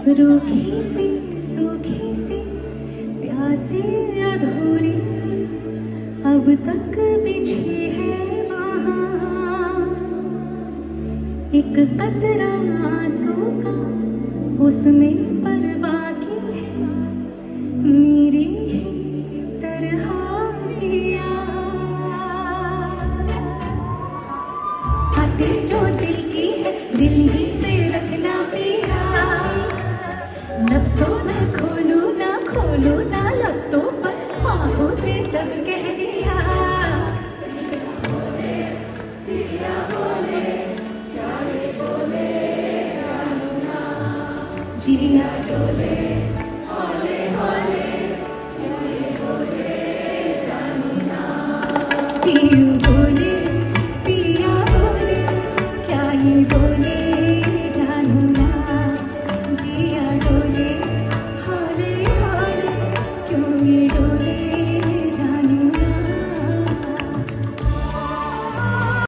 रूखी सी सूखी सी प्यासी अधूरी सी अब तक बिछी है वहाँ। एक कतरा आंसू का उसमें पर बाकी है मेरी ही तरह पिया। बातें जो दिल की है दिल ही में रखना पिया। लब तो मैं खोलू ना लब तो पर आँखों से सब कह दिया। जिया डोले